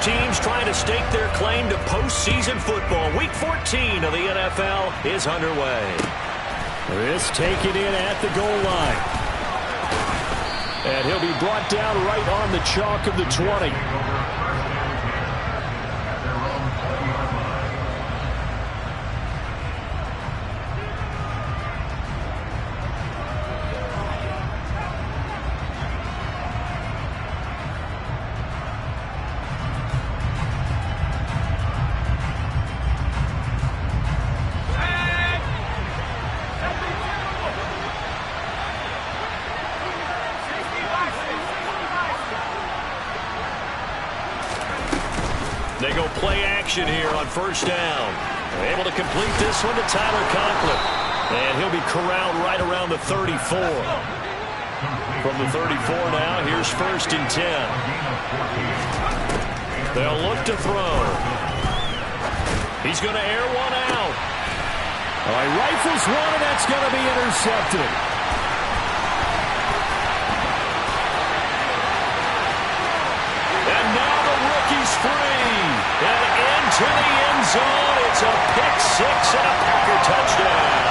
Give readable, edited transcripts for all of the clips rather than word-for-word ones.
teams trying to stake their claim to postseason football. Week 14 of the NFL is underway. This taken in at the goal line. And he'll be brought down right on the chalk of the 20. They go play action here on first down. They're able to complete this one to Tyler Conklin. And he'll be corralled right around the 34. From the 34 now, here's first and 10. They'll look to throw. He's going to air one out. All right, rifles one, and that's going to be intercepted. And now the rookie's free. And into the end zone. It's a pick six and a Packer touchdown.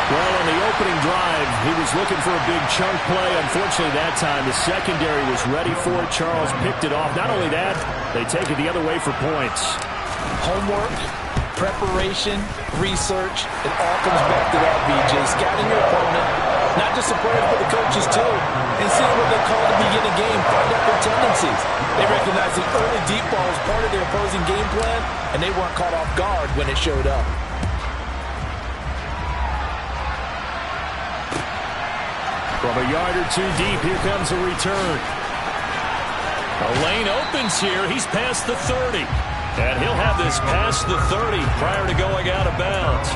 Well, on the opening drive, he was looking for a big chunk play. Unfortunately, that time, the secondary was ready for it. Charles picked it off. Not only that, they take it the other way for points. Homework, preparation, research, it all comes back to that, BJ. Scouting your opponent, not just the players, but the coaches too, and seeing what they call to begin a game, find out their tendencies. They recognize the early deep ball as part of their opposing game plan, and they weren't caught off guard when it showed up. From a yard or two deep, here comes a return. A lane opens here. He's past the 30. And he'll have this past the 30 prior to going out of bounds.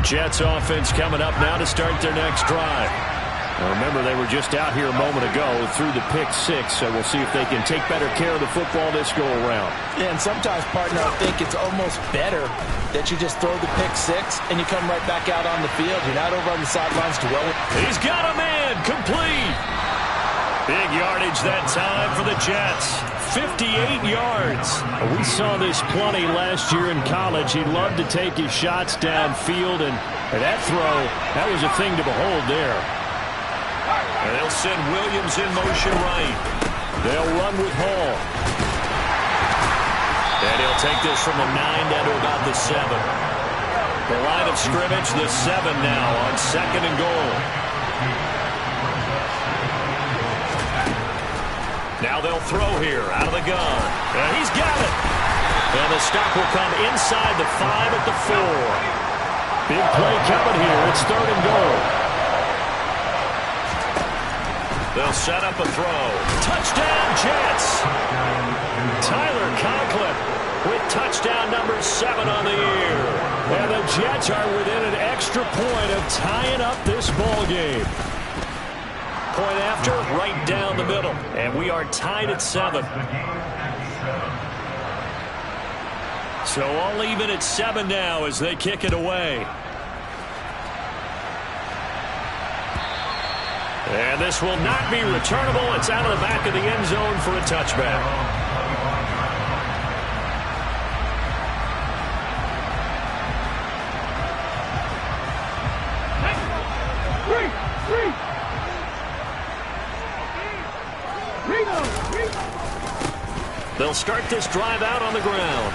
Jets offense coming up now to start their next drive. Now remember, they were just out here a moment ago through the pick six, so we'll see if they can take better care of the football this go-around. Yeah, and sometimes, partner, I think it's almost better that you just throw the pick six and you come right back out on the field. You're not over on the sidelines dwelling. He's got a man complete. Big yardage that time for the Jets. 58 yards. We saw this plenty last year in college. He loved to take his shots downfield, and that throw, that was a thing to behold there. And they'll send Williams in motion right. They'll run with Hall. And he'll take this from the 9 down to about the 7. The line of scrimmage, the 7 now on second and goal. Now they'll throw here out of the gun. And he's got it. And the stop will come inside the 5 at the 4. Big play coming here. It's third and goal. They'll set up a throw. Touchdown, Jets. Tyler Conklin with touchdown number 7 on the year. And the Jets are within an extra point of tying up this ball game. Point after, right down the middle. And we are tied at 7. So all even at 7 now as they kick it away. And this will not be returnable. It's out of the back of the end zone for a touchback. They'll start this drive out on the ground.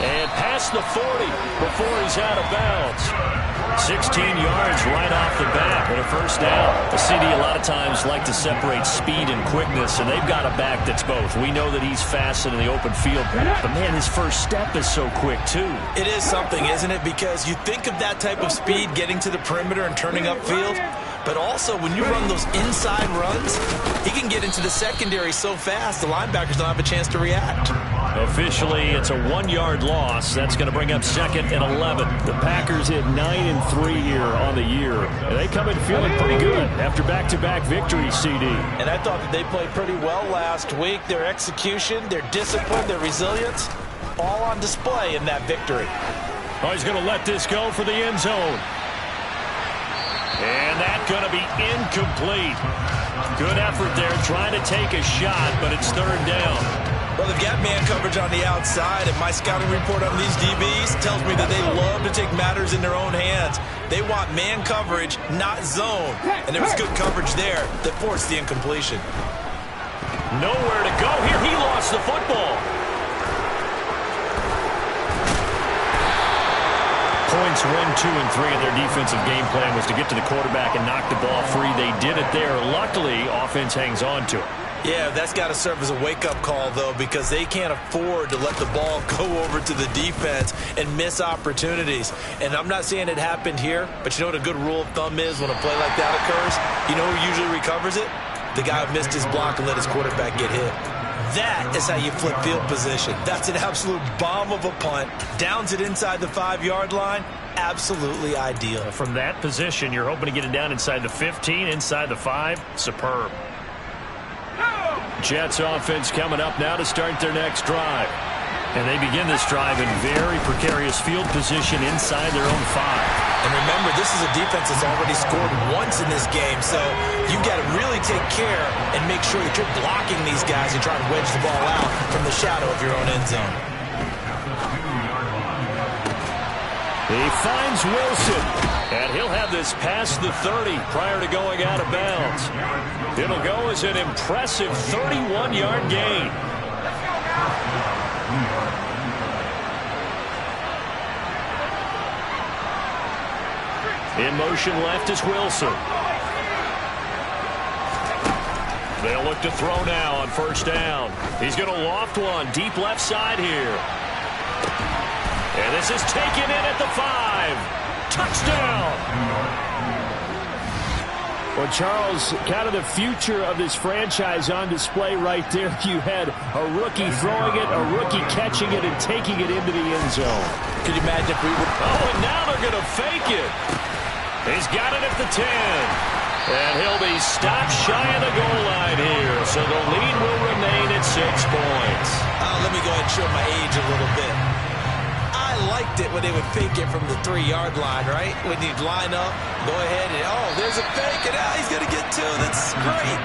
And past the 40 before he's out of bounds. 16 yards right off the bat and a first down. The CD a lot of times like to separate speed and quickness, and they've got a back that's both. We know that he's fast in the open field, but man, his first step is so quick too. It is something, isn't it? Because you think of that type of speed getting to the perimeter and turning upfield, but also when you run those inside runs, he can get into the secondary so fast the linebackers don't have a chance to react. Officially, it's a 1-yard loss. That's going to bring up 2nd and 11. The Packers hit 9-3 here on the year. And they come in feeling pretty good after back-to-back victories, CD. And I thought that they played pretty well last week. Their execution, their discipline, their resilience, all on display in that victory. Oh, he's going to let this go for the end zone. And that's going to be incomplete. Good effort there trying to take a shot, but it's 3rd down. Well, they've got man coverage on the outside, and my scouting report on these DBs tells me that they love to take matters in their own hands. They want man coverage, not zone. And there was good coverage there that forced the incompletion. Nowhere to go here. He lost the football. Points 1, 2, and 3 in their defensive game plan was to get to the quarterback and knock the ball free. They did it there. Luckily, offense hangs on to it. Yeah, that's got to serve as a wake-up call, though, because they can't afford to let the ball go over to the defense and miss opportunities. And I'm not saying it happened here, but you know what a good rule of thumb is when a play like that occurs? You know who usually recovers it? The guy who missed his block and let his quarterback get hit. That is how you flip field position. That's an absolute bomb of a punt. Downs it inside the 5-yard line. Absolutely ideal. From that position, you're hoping to get it down inside the 15, inside the 5. Superb. Jets offense coming up now to start their next drive. And they begin this drive in very precarious field position inside their own 5. And remember, this is a defense that's already scored once in this game, so you've got to really take care and make sure that you're blocking these guys and trying to wedge the ball out from the shadow of your own end zone. He finds Wilson. And he'll have this past the 30 prior to going out of bounds. It'll go as an impressive 31-yard gain. In motion left is Wilson. They'll look to throw now on 1st down. He's going to loft one deep left side here. And this is taken in at the 5. Touchdown! Well, Charles, kind of the future of this franchise on display right there. You had a rookie throwing it, a rookie catching it, and taking it into the end zone. Could you imagine if we were... Oh, and now they're going to fake it. He's got it at the 10. And he'll be stopped shy of the goal line here. So the lead will remain at 6 points. Let me go ahead and show my age a little bit. I liked it when they would fake it from the 3-yard line, right? When you'd line up, go ahead and, oh, there's a fake, and now he's going to get 2. That's great.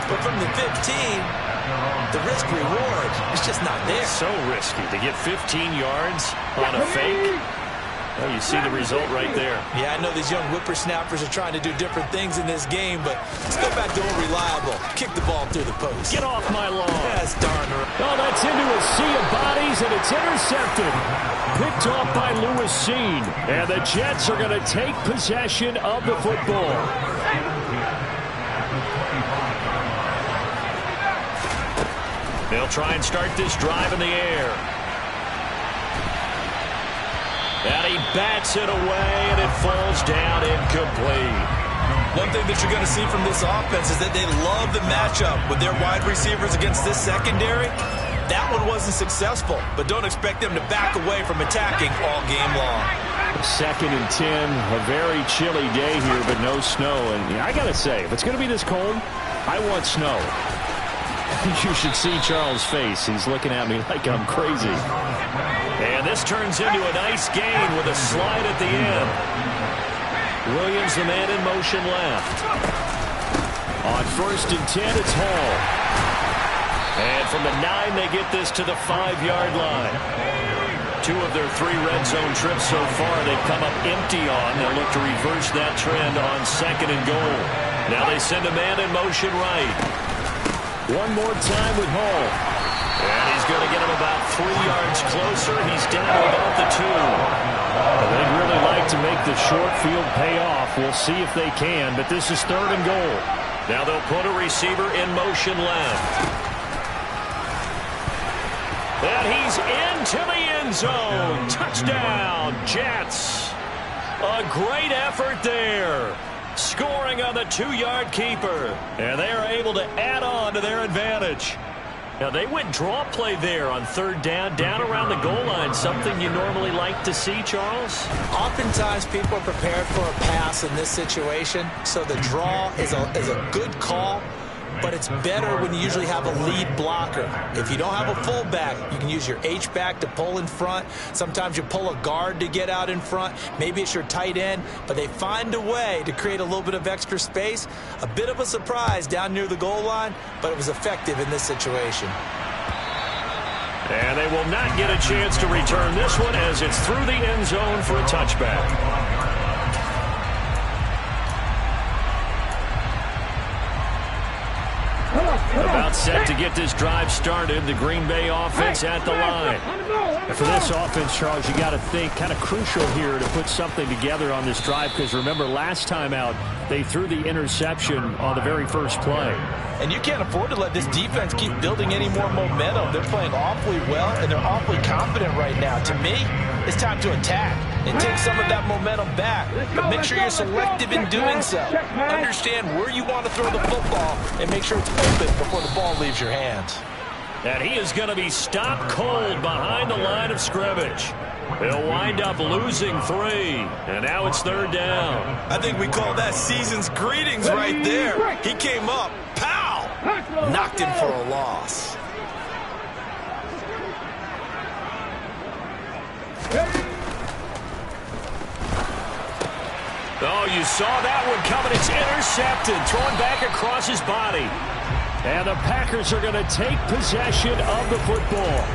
But from the 15, the risk-reward is just not there. So risky to get 15 yards on a fake. Well, you see the result right there. Yeah, I know these young whippersnappers are trying to do different things in this game, but let's go back to old reliable. Kick the ball through the post. Get off my lawn. That's darn right. Oh, that's into a sea of bodies, and it's intercepted. Picked off by Lewis Cine. And the Jets are going to take possession of the football. They'll try and start this drive in the air. And he bats it away, and it falls down incomplete. One thing that you're going to see from this offense is that they love the matchup with their wide receivers against this secondary. That one wasn't successful, but don't expect them to back away from attacking all game long. 2nd and 10, a very chilly day here, but no snow. And I got to say, if it's going to be this cold, I want snow. You should see Charles' face. He's looking at me like I'm crazy. And this turns into a nice gain with a slide at the end. Williams, the man in motion left. On 1st and 10, it's Hall. And from the 9, they get this to the 5-yard line. 2 of their 3 red zone trips so far they've come up empty on. They'll look to reverse that trend on 2nd and goal. Now they send a man in motion right. One more time with Hall. And he's going to get him about 3 yards closer. He's down to about the 2. They'd really like to make the short field pay off. We'll see if they can, but this is 3rd and goal. Now they'll put a receiver in motion left. And he's into the end zone. Touchdown, Jets. A great effort there. Scoring on the 2-yard keeper. And they are able to add on to their advantage. Now, they went draw play there on third down around the goal line, something you normally like to see, Charles? Oftentimes, people are prepared for a pass in this situation, so the draw is a good call, but it's better when you usually have a lead blocker. If you don't have a fullback, you can use your H-back to pull in front. Sometimes you pull a guard to get out in front. Maybe it's your tight end, but they find a way to create a little bit of extra space. A bit of a surprise down near the goal line, but it was effective in this situation. And they will not get a chance to return this one as it's through the end zone for a touchback. About set to get this drive started. The Green Bay offense at the line. And for this offense, Charles, you got to think kind of crucial here to put something together on this drive, because remember last time out they threw the interception on the very first play. And you can't afford to let this defense keep building any more momentum. They're playing awfully well, and they're awfully confident right now. To me, it's time to attack and take some of that momentum back. But make sure you're selective in doing so. Understand where you want to throw the football and make sure it's open before the ball leaves your hands. And he is going to be stopped cold behind the line of scrimmage. He'll wind up losing 3. And now it's third down. I think we call that season's greetings right there. He came up, pow! Knocked him for a loss. Oh, you saw that one coming. It's intercepted. Thrown back across his body. And the Packers are going to take possession of the football.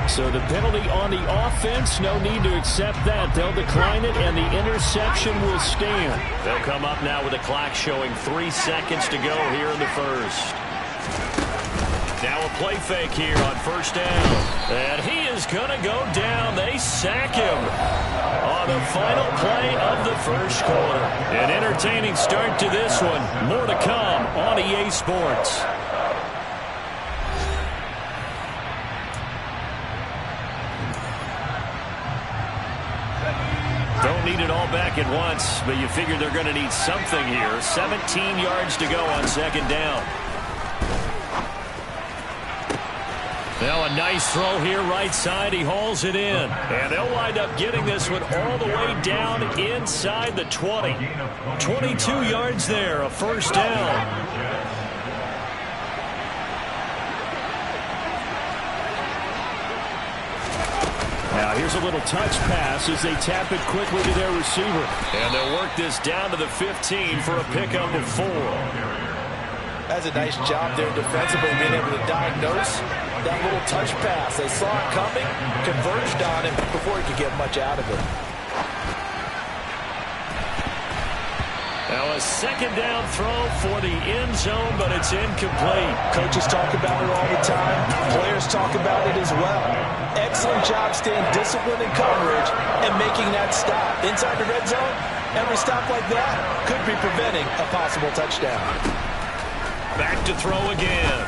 So the penalty on the offense, no need to accept that. They'll decline it, and the interception will stand. They'll come up now with a clock showing 3 seconds to go here in the first. Now a play fake here on first down. And he is going to go down. They sack him on the final play of the first quarter. An entertaining start to this one. More to come on EA Sports. Don't need it all back at once, but you figure they're going to need something here. 17 yards to go on second down. Now a nice throw here right side. He hauls it in. And they'll wind up getting this one all the way down inside the 20. 22 yards there, a first down. Now here's a little touch pass as they tap it quickly to their receiver. And they'll work this down to the 15 for a pickup of 4. That's a nice job there defensively, being able to diagnose that little touch pass. They saw it coming, converged on him before he could get much out of it. Now a second down throw for the end zone, but it's incomplete. Coaches talk about it all the time. Players talk about it as well. Excellent job staying disciplined in coverage and making that stop. Inside the red zone, every stop like that could be preventing a possible touchdown. Back to throw again.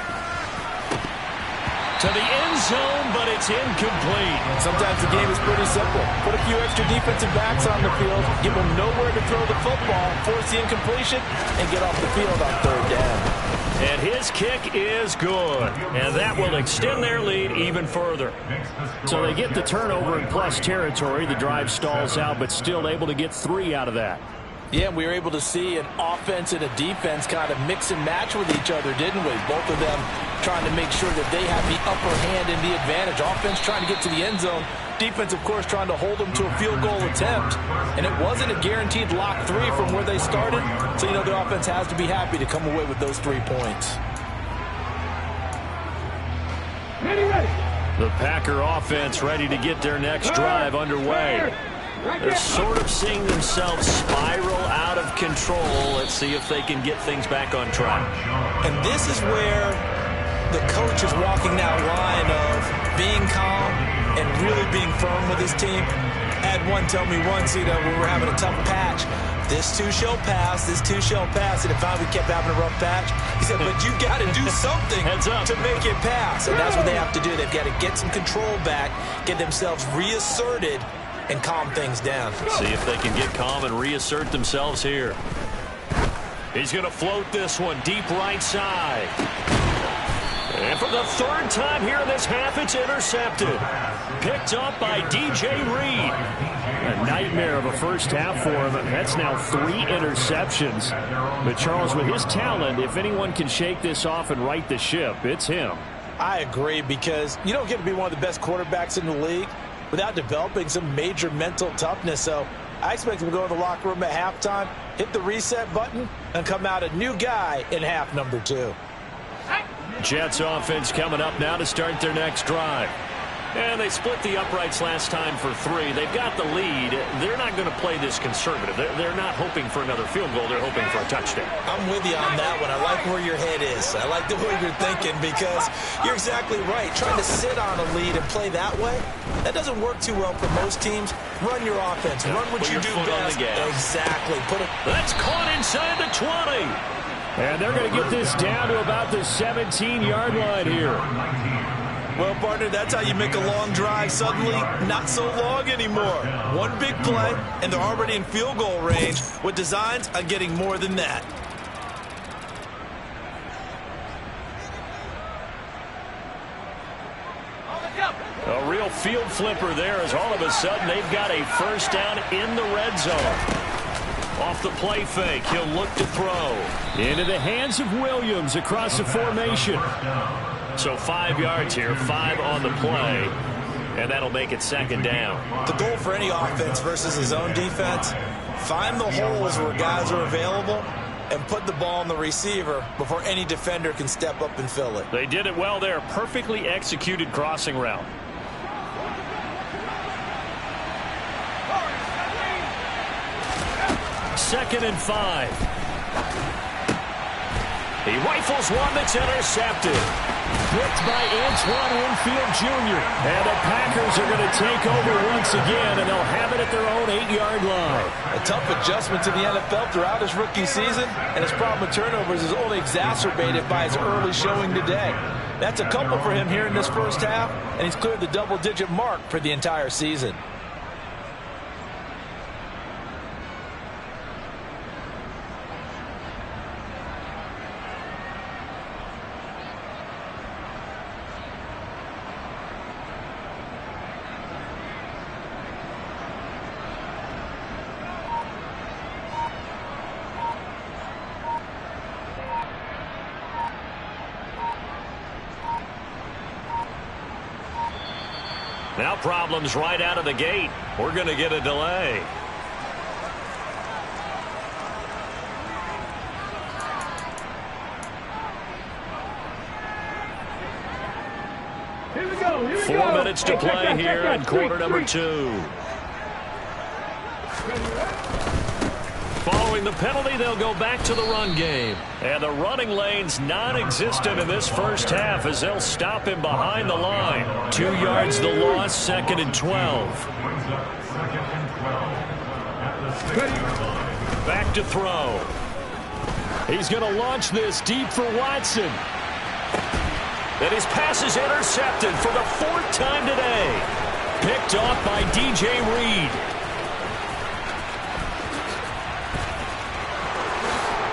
To the end zone, but it's incomplete. Sometimes the game is pretty simple. Put a few extra defensive backs on the field, give them nowhere to throw the football, force the incompletion, and get off the field on third down. And his kick is good. And that will extend their lead even further. So they get the turnover in plus territory. The drive stalls out, but still able to get 3 out of that. Yeah, we were able to see an offense and a defense kind of mix and match with each other, didn't we? Both of them trying to make sure that they have the upper hand and the advantage. Offense trying to get to the end zone. Defense, of course, trying to hold them to a field goal attempt. And it wasn't a guaranteed lock 3 from where they started. So, you know, the offense has to be happy to come away with those 3 points. The Packer offense ready to get their next drive underway. They're sort of seeing themselves spiral out of control. Let's see if they can get things back on track. And this is where the coach is walking that line of being calm and really being firm with his team. I had one tell me once, you know, when we're having a tough patch, this too shall pass, this too shall pass. And if we kept having a rough patch, he said, but you got to do something to make it pass. And that's what they have to do. They've got to get some control back, get themselves reasserted, and calm things down. See if they can get calm and reassert themselves here. He's going to float this one deep right side. And for the third time here in this half, it's intercepted. Picked up by D.J. Reed. A nightmare of a first half for him. That's now 3 interceptions. But Charles, with his talent, if anyone can shake this off and right the ship, it's him. I agree, because you don't get to be one of the best quarterbacks in the league without developing some major mental toughness. So I expect him to go to the locker room at halftime, hit the reset button, and come out a new guy in half number 2. Jets offense coming up now to start their next drive. And they split the uprights last time for 3. They've got the lead. They're not going to play this conservative. They're not hoping for another field goal. They're hoping for a touchdown. I'm with you on that one. I like where your head is. I like the way you're thinking, because you're exactly right. Trying to sit on a lead and play that way, that doesn't work too well for most teams. Run your offense. Run what you do best. Exactly. That's caught inside the 20. And they're going to get this down to about the 17-yard line here. Well, partner, that's how you make a long drive suddenly not so long anymore. One big play, and they're already in field goal range with designs on getting more than that. A real field flipper there, as all of a sudden they've got a first down in the red zone. Off the play fake, he'll look to throw. Into the hands of Williams across the formation. So 5 yards here, 5 on the play, and that'll make it second down. The goal for any offense versus his own defense, find the holes where guys are available and put the ball on the receiver before any defender can step up and fill it. They did it well there. Perfectly executed crossing route. Second and 5. He rifles one that's intercepted. Picked by Antoine Winfield Jr. And the Packers are going to take over once again, and they'll have it at their own 8-yard line. A tough adjustment to the NFL throughout his rookie season, and his problem with turnovers is only exacerbated by his early showing today. That's a couple for him here in this first half, and he's cleared the double-digit mark for the entire season. Now problems right out of the gate. We're going to get a delay. Here we go. 4 minutes to play here in quarter number 2. Following the penalty, they'll go back to the run game. And the running lane's non-existent in this first half as they'll stop him behind the line. 2 yards the loss, second and 12. Back to throw. He's going to launch this deep for Watson. And his pass is intercepted for the 4th time today. Picked off by D.J. Reed.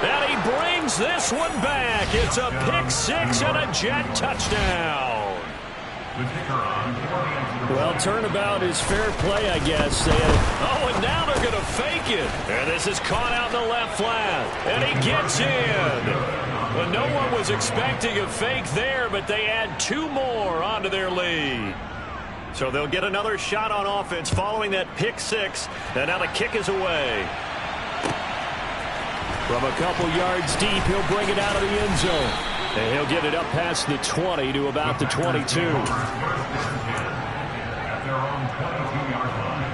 And he brings this one back. It's a pick 6 and a Jet touchdown. Well, turnabout is fair play, I guess. Oh, and now they're going to fake it. And this is caught out in the left flat. And he gets in. Well, no one was expecting a fake there, but they add 2 more onto their lead. So they'll get another shot on offense following that pick 6. And now the kick is away. From a couple yards deep, he'll bring it out of the end zone. And he'll get it up past the 20 to about the 22.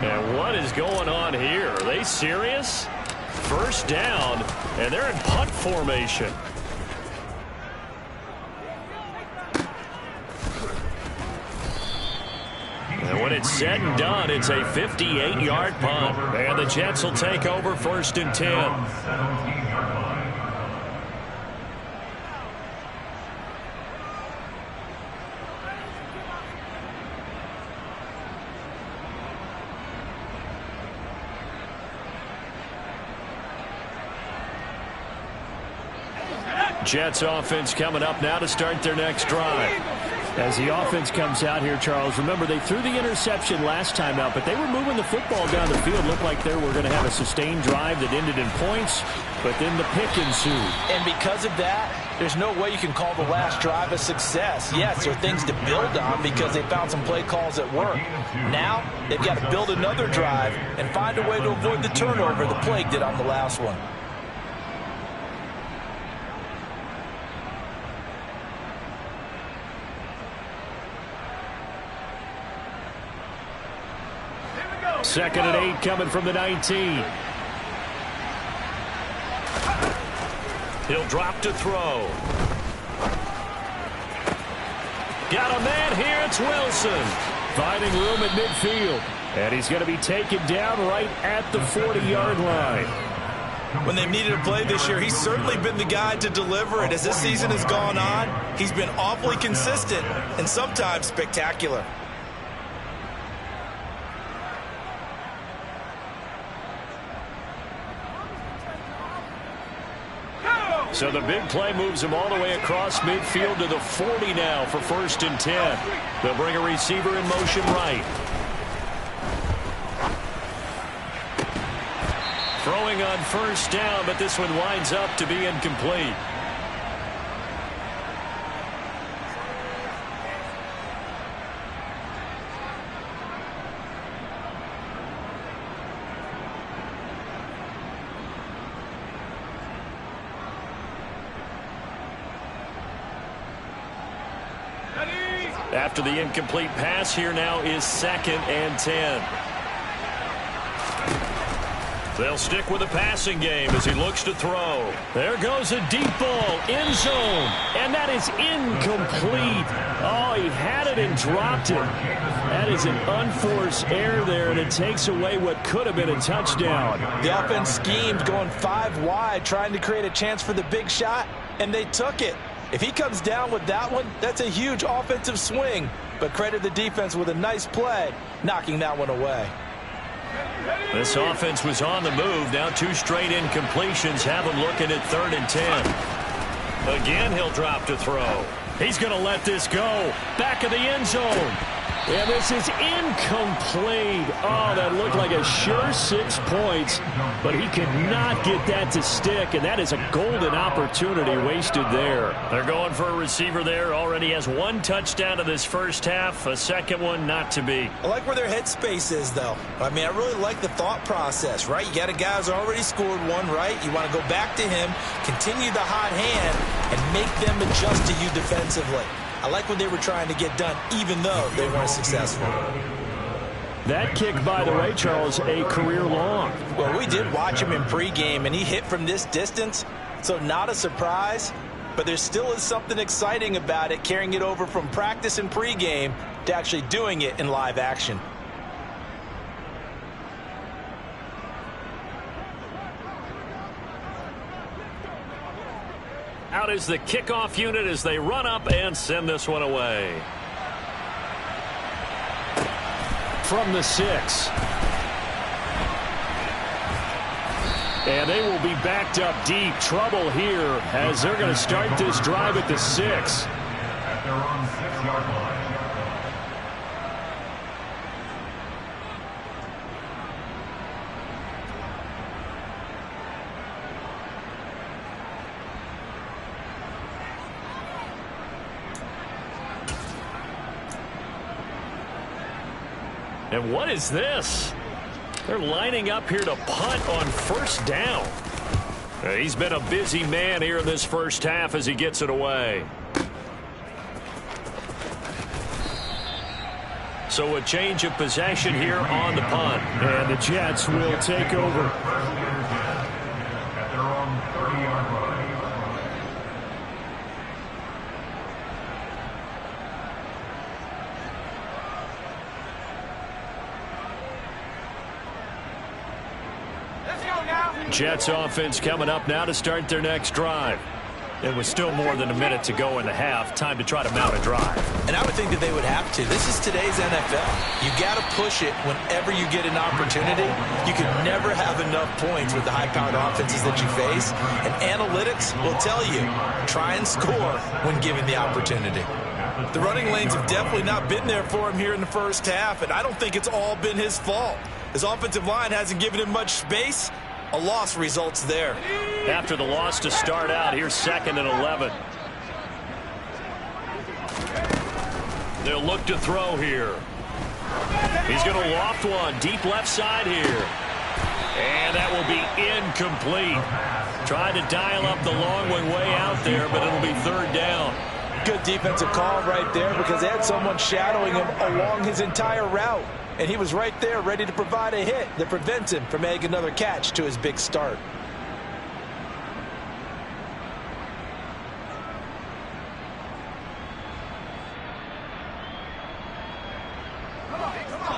And what is going on here? Are they serious? First down, and they're in punt formation. And when it's said and done, it's a 58-yard punt. And the Jets will take over 1st and 10. Jets offense coming up now to start their next drive. As the offense comes out here, Charles, remember they threw the interception last time out, but they were moving the football down the field. Looked like they were going to have a sustained drive that ended in points, but then the pick ensued. And because of that, there's no way you can call the last drive a success. Yes, there are things to build on because they found some play calls that work. Now, they've got to build another drive and find a way to avoid the turnover the Plague did on the last one. Second and 8 coming from the 19. He'll drop to throw. Got a man here. It's Wilson. Finding room at midfield. And he's going to be taken down right at the 40-yard line. When they've needed a play this year, he's certainly been the guy to deliver it. As this season has gone on, he's been awfully consistent and sometimes spectacular. So the big play moves him all the way across midfield to the 40 now for 1st and 10. They'll bring a receiver in motion right. Throwing on 1st down, but this one winds up to be incomplete. After the incomplete pass, here now is 2nd and 10. They'll stick with the passing game as he looks to throw. There goes a deep ball, end zone, and that is incomplete. Oh, he had it and dropped it. That is an unforced error there, and it takes away what could have been a touchdown. The offense schemed going 5 wide, trying to create a chance for the big shot, and they took it. If he comes down with that one, that's a huge offensive swing. But credit the defense with a nice play, knocking that one away. This offense was on the move. Now 2 straight incompletions have him looking at 3rd and 10. Again, he'll drop to throw. He's going to let this go. Back of the end zone. And this is incomplete. Oh, that looked like a sure 6 points, but he could not get that to stick, and that is a golden opportunity wasted there. They're going for a receiver there. Already has 1 touchdown in this first half, a second one not to be. I like where their headspace is, though. I mean, I really like the thought process, right? You got a guy who's already scored 1, right? You want to go back to him, continue the hot hand, and make them adjust to you defensively. I like what they were trying to get done, even though they weren't successful. That kick, by the way, Charles, a career long. Well, we did watch him in pregame, and he hit from this distance, so not a surprise. But there still is something exciting about it, carrying it over from practice and pregame to actually doing it in live action. Out is the kickoff unit as they run up and send this one away. From the 6. And they will be backed up deep. Trouble here as they're going to start this drive at the 6. At their own 6-yard line. And what is this? They're lining up here to punt on 1st down. He's been a busy man here in this first half as he gets it away. So a change of possession here on the punt. And the Jets will take over. At their own 30-yard line. Jets offense coming up now to start their next drive. It was still more than a minute to go in the half. Time to try to mount a drive. And I would think that they would have to. This is today's NFL. You got to push it whenever you get an opportunity. You can never have enough points with the high-powered offenses that you face. And analytics will tell you, try and score when given the opportunity. The running lanes have definitely not been there for him here in the first half, and I don't think it's all been his fault. His offensive line hasn't given him much space. A loss results there. After the loss to start out, here's 2nd and 11. They'll look to throw here. He's going to loft one deep left side here. And that will be incomplete. Tried to dial up the long one way out there, but it'll be 3rd down. Good defensive call right there because they had someone shadowing him along his entire route. And he was right there ready to provide a hit that prevents him from making another catch to his big start.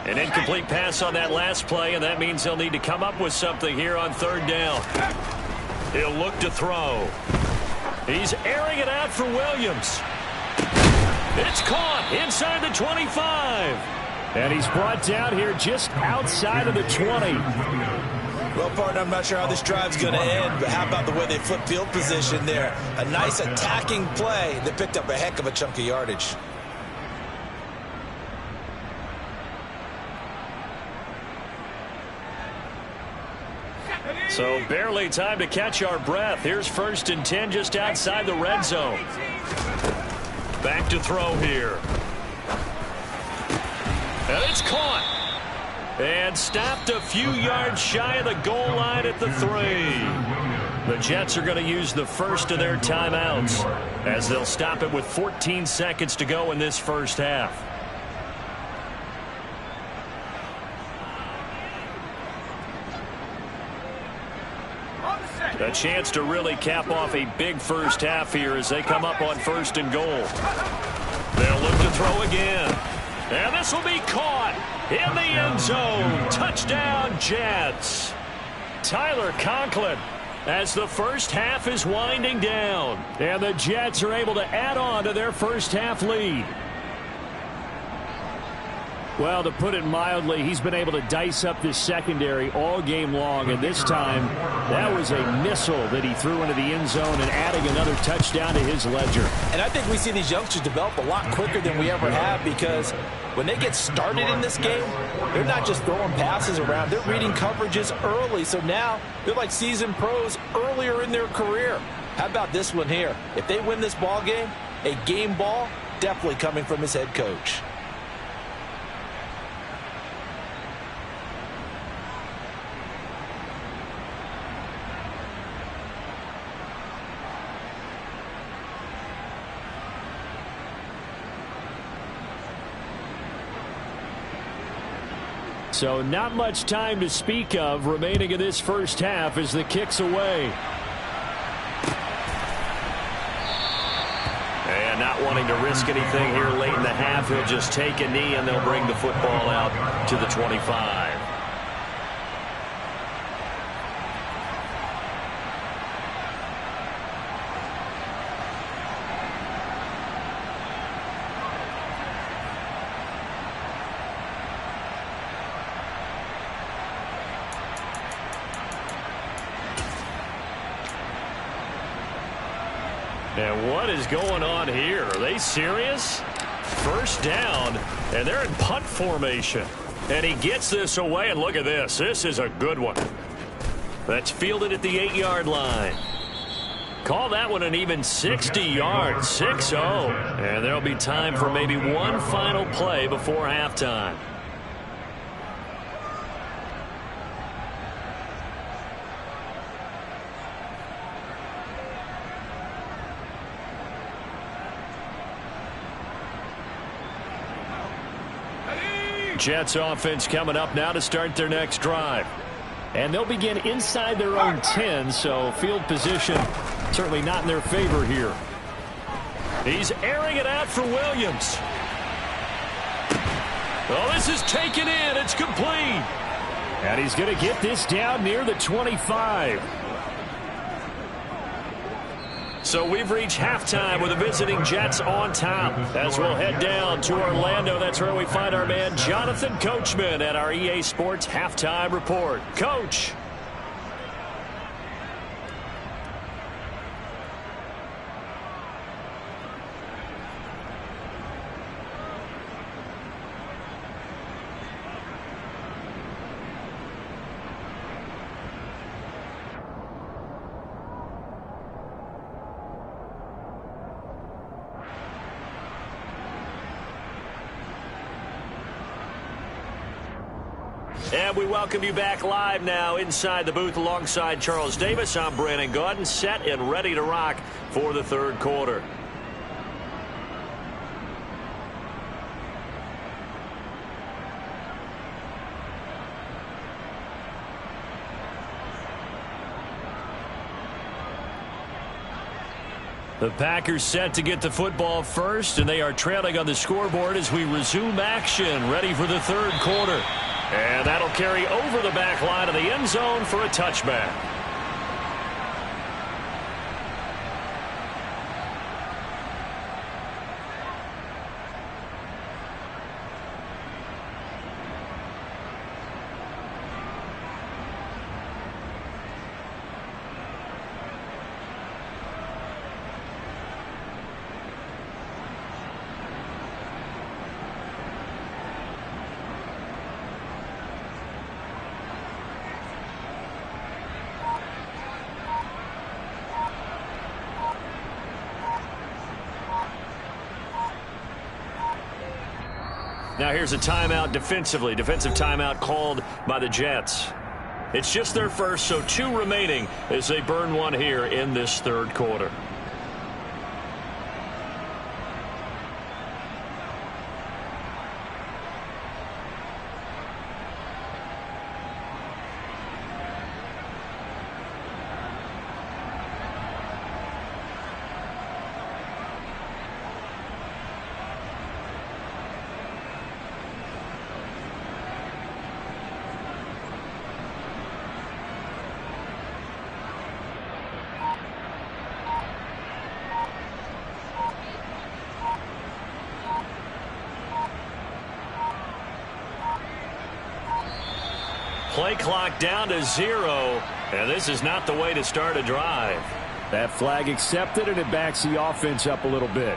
An incomplete pass on that last play, and that means they'll need to come up with something here on 3rd down. He'll look to throw. He's airing it out for Williams. It's caught inside the 25. And he's brought down here just outside of the 20. Well, partner, I'm not sure how this drive's going to end, but how about the way they flip field position there? A nice attacking play that picked up a heck of a chunk of yardage. So barely time to catch our breath. Here's 1st and 10 just outside the red zone. Back to throw here. And it's caught. And stopped a few yards shy of the goal line at the 3. The Jets are going to use the first of their timeouts as they'll stop it with 14 seconds to go in this first half. A chance to really cap off a big first half here as they come up on 1st and goal. They'll look to throw again. And this will be caught in the end zone. Touchdown, Jets. Tyler Conklin as the first half is winding down. And the Jets are able to add on to their first half lead. Well, to put it mildly, he's been able to dice up this secondary all game long, and this time that was a missile that he threw into the end zone and adding another touchdown to his ledger. And I think we see these youngsters develop a lot quicker than we ever have because when they get started in this game, they're not just throwing passes around. They're reading coverages early, so now they're like seasoned pros earlier in their career. How about this one here? If they win this ball game, a game ball definitely coming from his head coach. So not much time to speak of remaining in this first half as the kick's away. And not wanting to risk anything here late in the half, he'll just take a knee and they'll bring the football out to the 25. And what is going on here? Are they serious? First down, and they're in punt formation. And he gets this away, and look at this. This is a good one. That's fielded at the 8-yard line. Call that one an even 60 yards, 6-0. And there'll be time for maybe one final play before halftime. Jets offense coming up now to start their next drive. And they'll begin inside their own 10, so field position certainly not in their favor here. He's airing it out for Williams. Oh, this is taken in. It's complete. And he's going to get this down near the 25. So we've reached halftime with the visiting Jets on top. As we'll head down to Orlando, that's where we find our man Jonathan Coachman at our EA Sports Halftime Report. Coach. And we welcome you back live now inside the booth alongside Charles Davis. I'm Brandon Gaudin, set and ready to rock for the third quarter. The Packers set to get the football first, and they are trailing on the scoreboard as we resume action, ready for the third quarter. And that'll carry over the back line of the end zone for a touchback. Now here's a timeout defensively. Defensive timeout called by the Jets. It's just their first, so 2 remaining as they burn one here in this third quarter. Play clock down to 0, and this is not the way to start a drive. That flag accepted, and it backs the offense up a little bit.